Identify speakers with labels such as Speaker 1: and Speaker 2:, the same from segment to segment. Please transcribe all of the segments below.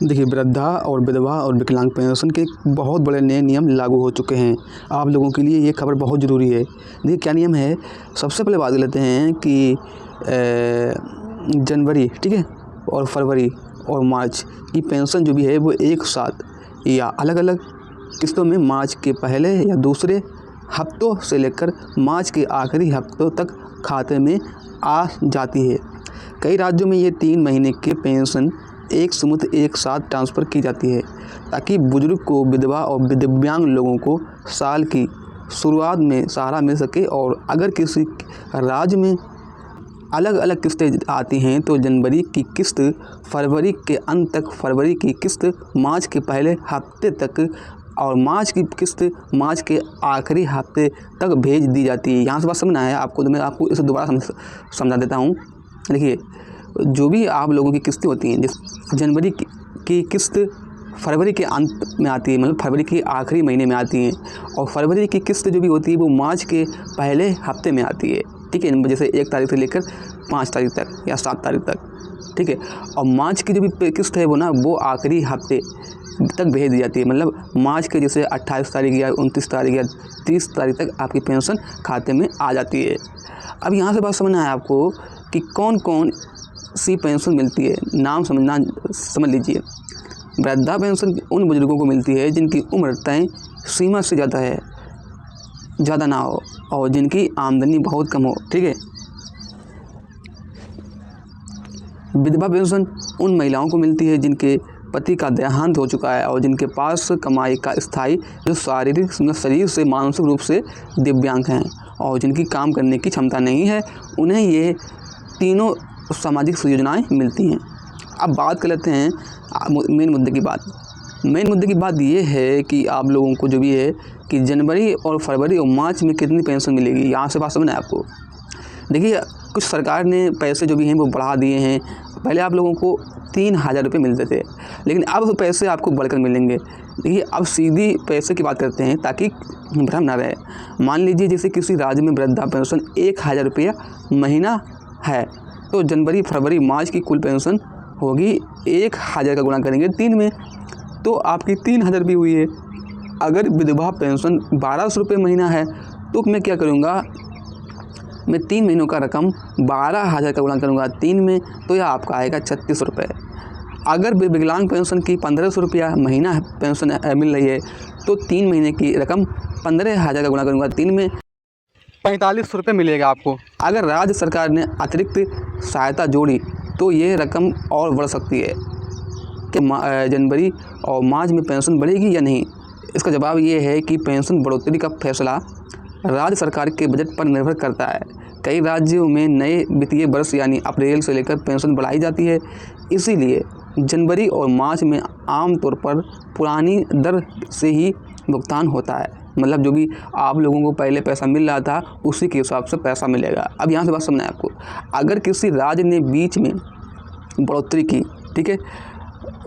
Speaker 1: देखिए, वृद्धा और विधवा और विकलांग पेंशन के बहुत बड़े नए नियम लागू हो चुके हैं। आप लोगों के लिए ये खबर बहुत ज़रूरी है। देखिए क्या नियम है। सबसे पहले बात कर लेते हैं कि जनवरी, ठीक है, और फरवरी और मार्च की पेंशन जो भी है वो एक साथ या अलग अलग किस्तों में मार्च के पहले या दूसरे हफ्तों से लेकर मार्च के आखिरी हफ्तों तक खाते में आ जाती है। कई राज्यों में ये 3 महीने की पेंशन एक साथ ट्रांसफ़र की जाती है ताकि बुजुर्ग को, विधवा और दिव्यांग लोगों को साल की शुरुआत में सहारा मिल सके। और अगर किसी राज्य में अलग अलग किस्तें आती हैं तो जनवरी की किस्त फरवरी के अंत तक, फरवरी की किस्त मार्च के पहले हफ्ते तक और मार्च की किस्त मार्च के आखिरी हफ्ते तक भेज दी जाती है। यहाँ से बात समझना है आपको, तो मैं आपको इसे दोबारा समझा देता हूँ। देखिए, जो भी आप लोगों की किस्तें होती हैं, जिस जनवरी की किस्त फरवरी के अंत में आती है, मतलब फरवरी के आखिरी महीने में आती हैं, और फरवरी की किस्त जो भी होती है वो मार्च के पहले हफ्ते में आती है, ठीक है, जैसे 1 तारीख से लेकर 5 तारीख तक या 7 तारीख तक, ठीक है। और मार्च की जो भी किस्त है वो ना वो आखिरी हफ्ते तक भेज दी जाती है, मतलब मार्च के जैसे 28 तारीख या 29 तारीख या 30 तारीख तक आपकी पेंशन खाते में आ जाती है। अब यहाँ से बात समझना है आपको कि कौन कौन सी पेंशन मिलती है। नाम समझ लीजिए। वृद्धा पेंशन उन बुजुर्गों को मिलती है जिनकी उम्र तय सीमा से ज़्यादा ना हो और जिनकी आमदनी बहुत कम हो, ठीक है। विधवा पेंशन उन महिलाओं को मिलती है जिनके पति का देहांत हो चुका है और जिनके पास कमाई का स्थायी जो शारीरिक शरीर से मानसिक रूप से दिव्यांग हैं और जिनकी काम करने की क्षमता नहीं है, उन्हें ये तीनों सामाजिक योजनाएं मिलती हैं। अब बात कर लेते हैं मेन मुद्दे की बात। मेन मुद्दे की बात ये है कि आप लोगों को जो भी है कि जनवरी और फरवरी और मार्च में कितनी पेंशन मिलेगी। यहाँ से बात समझना है आपको। देखिए, कुछ सरकार ने पैसे जो भी हैं वो बढ़ा दिए हैं। पहले आप लोगों को 3000 रुपये मिलते थे, लेकिन अब पैसे आपको बढ़कर मिलेंगे। देखिए, अब सीधी पैसे की बात करते हैं ताकि भ्रम ना रहे। मान लीजिए जैसे किसी राज्य में वृद्धा पेंशन 1000 रुपया महीना है, तो जनवरी, फरवरी, मार्च की कुल पेंशन होगी 1000 का गुणा करेंगे 3 में, तो आपकी 3000 भी हुई है। अगर विधवा पेंशन 1200 रुपये महीना है तो मैं क्या करूँगा, मैं 3 महीनों का रकम 12000 का गुणा करूँगा 3 में, तो यह आपका आएगा 3600 रुपये। अगर विकलांग पेंशन की 1500 रुपया महीना पेंशन मिल रही है तो 3 महीने की रकम 15000 का गुणा करूँगा 3 में, 4500 रुपये मिलेगा आपको। अगर राज्य सरकार ने अतिरिक्त सहायता जोड़ी तो ये रकम और बढ़ सकती है कि जनवरी और मार्च में पेंशन बढ़ेगी या नहीं। इसका जवाब ये है कि पेंशन बढ़ोतरी का फैसला राज्य सरकार के बजट पर निर्भर करता है। कई राज्यों में नए वित्तीय वर्ष यानी अप्रैल से लेकर पेंशन बढ़ाई जाती है, इसीलिए जनवरी और मार्च में आमतौर पर पुरानी दर से ही भुगतान होता है। मतलब जो भी आप लोगों को पहले पैसा मिल रहा था उसी के हिसाब से पैसा मिलेगा। अब यहाँ से बात समझना है आपको। अगर किसी राज्य ने बीच में बढ़ोतरी की, ठीक है,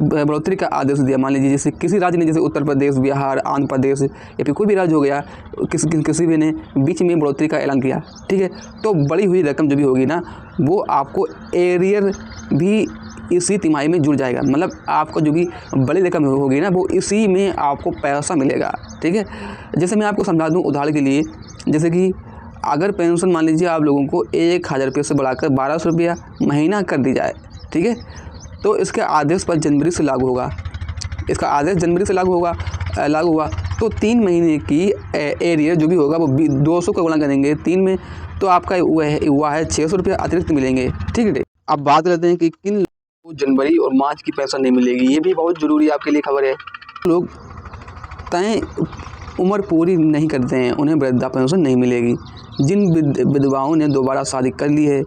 Speaker 1: बढ़ोतरी का आदेश दिया, मान लीजिए जैसे किसी राज्य ने, जैसे उत्तर प्रदेश, बिहार, आंध्र प्रदेश या फिर कोई भी राज्य हो गया, किसी भी ने बीच में बढ़ोतरी का ऐलान किया, ठीक है, तो बढ़ी हुई रकम जो भी होगी ना वो आपको एरियर भी इसी तिमाही में जुड़ जाएगा। मतलब आपको जो भी बड़ी रकम होगी ना वो इसी में आपको पैसा मिलेगा, ठीक है। जैसे मैं आपको समझा दूँ उदाहरण के लिए, जैसे कि अगर पेंशन मान लीजिए आप लोगों को 1000 रुपये से बढ़ाकर 1200 रुपया महीना कर दी जाए, ठीक है, तो इसके आदेश पर जनवरी से लागू होगा। इसका आदेश जनवरी से लागू हुआ तो 3 महीने की एरियर जो भी होगा वो 200 का गुणा करेंगे 3 में, तो आपका हुआ है 600 रुपया अतिरिक्त मिलेंगे, ठीक है। अब बात करते हैं कि किन लोगों को जनवरी और मार्च की पेंशन नहीं मिलेगी। ये भी बहुत ज़रूरी आपके लिए खबर है। लोग तय उम्र पूरी नहीं करते हैं उन्हें वृद्धा पेंशन नहीं मिलेगी। जिन विधवाओं ने दोबारा शादी कर ली है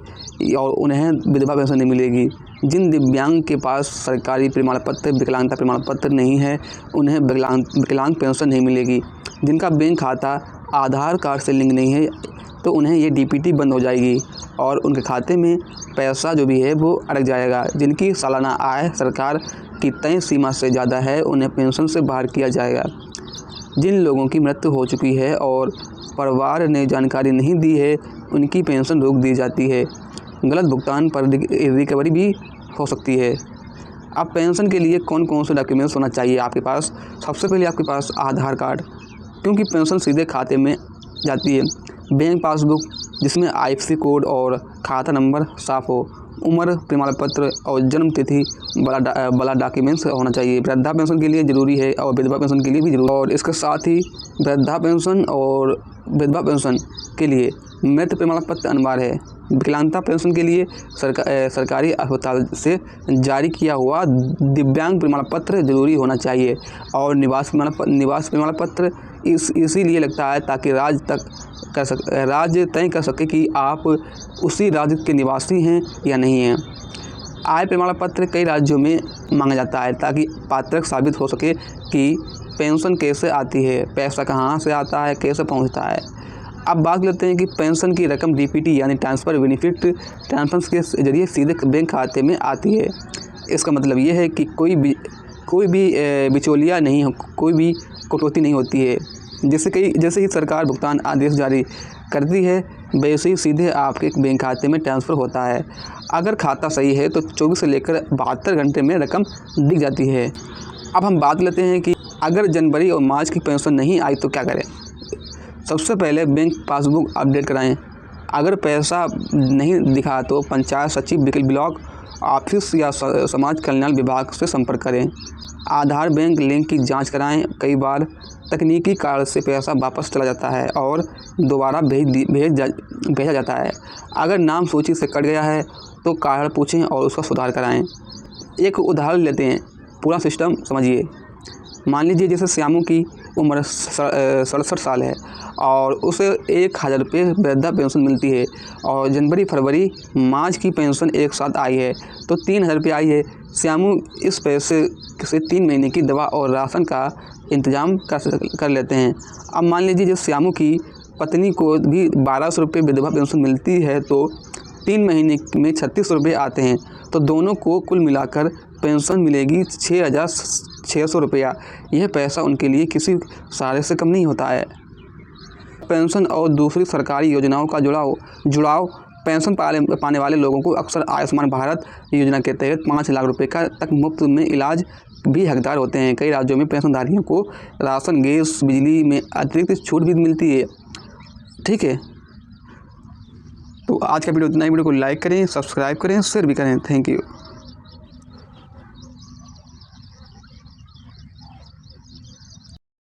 Speaker 1: और उन्हें विधवा पेंशन नहीं मिलेगी। जिन दिव्यांग के पास सरकारी प्रमाण पत्र, विकलांगता प्रमाण पत्र नहीं है, उन्हें विकलांग पेंशन नहीं मिलेगी। जिनका बैंक खाता आधार कार्ड से लिंक नहीं है तो उन्हें ये डीपीटी बंद हो जाएगी और उनके खाते में पैसा जो भी है वो अटक जाएगा। जिनकी सालाना आय सरकार की तय सीमा से ज़्यादा है उन्हें पेंशन से बाहर किया जाएगा। जिन लोगों की मृत्यु हो चुकी है और परिवार ने जानकारी नहीं दी है उनकी पेंशन रोक दी जाती है। गलत भुगतान पर रिकवरी भी हो सकती है। अब पेंशन के लिए कौन कौन से डॉक्यूमेंट्स होना चाहिए आपके पास? सबसे पहले आपके पास आधार कार्ड, क्योंकि पेंशन सीधे खाते में जाती है। बैंक पासबुक जिसमें IFSC कोड और खाता नंबर साफ हो। उम्र प्रमाण पत्र और जन्म तिथि वाला डॉक्यूमेंट्स होना चाहिए। वृद्धा पेंशन के लिए ज़रूरी है और विधवा पेंशन के लिए भी जरूरी। और इसके साथ ही वृद्धा पेंशन और विधवा पेंशन के लिए मृत्यु प्रमाण पत्र अनिवार्य है। विकलांगता पेंशन के लिए सरकारी अस्पताल से जारी किया हुआ दिव्यांग प्रमाण पत्र जरूरी होना चाहिए। और निवास प्रमाण पत्र इसीलिए लगता है ताकि राज्य तय कर सके कि आप उसी राज्य के निवासी हैं या नहीं हैं। आय प्रमाण पत्र कई राज्यों में मांगा जाता है ताकि पात्रक साबित हो सके कि पेंशन कैसे आती है, पैसा कहाँ से आता है, कैसे पहुँचता है। अब बात करते हैं कि पेंशन की रकम DPT यानी ट्रांसफ़र बेनिफिट ट्रांसफर के जरिए सीधे बैंक खाते में आती है। इसका मतलब ये है कि कोई भी बिचौलिया नहीं हो, कोई भी कटौती नहीं होती है। जैसे ही सरकार भुगतान आदेश जारी करती है वैसे ही सीधे आपके बैंक खाते में ट्रांसफ़र होता है। अगर खाता सही है तो 24 से लेकर 72 घंटे में रकम दिख जाती है। अब हम बात लेते हैं कि अगर जनवरी और मार्च की पेंशन नहीं आई तो क्या करें। सबसे पहले बैंक पासबुक अपडेट कराएं। अगर पैसा नहीं दिखा तो पंचायत सचिव, ब्लॉक ऑफिस या समाज कल्याण विभाग से संपर्क करें। आधार बैंक लिंक की जांच कराएं। कई बार तकनीकी कारण से पैसा वापस चला जाता है और दोबारा भेजा जाता है। अगर नाम सूची से कट गया है तो कारण पूछें और उसका सुधार कराएं। एक उदाहरण लेते हैं, पूरा सिस्टम समझिए। मान लीजिए जैसे श्यामू की उम्र 67 साल है और उसे 1000 रुपये वृद्धा पेंशन मिलती है और जनवरी, फरवरी, मार्च की पेंशन एक साथ आई है तो 3000 रुपये आई है। श्यामू इस पैसे से 3 महीने की दवा और राशन का इंतजाम कर लेते हैं। अब मान लीजिए जब श्यामू की पत्नी को भी 1200 रुपये विधवा पेंशन मिलती है तो 3 महीने में 3600 रुपये आते हैं तो दोनों को कुल मिलाकर पेंशन मिलेगी 6600 रुपया। यह पैसा उनके लिए किसी सहारे से कम नहीं होता है। पेंशन और दूसरी सरकारी योजनाओं का जुड़ाव पेंशन पाने वाले लोगों को अक्सर आयुष्मान भारत योजना के तहत 5 लाख रुपये का तक मुफ्त में इलाज भी हकदार होते हैं। कई राज्यों में पेंशनधारियों को राशन, गैस, बिजली में अतिरिक्त छूट भी मिलती है। ठीक है, तो आज का वीडियो इतना ही। वीडियो को लाइक करें, सब्सक्राइब करें, शेयर भी करें। Thank you.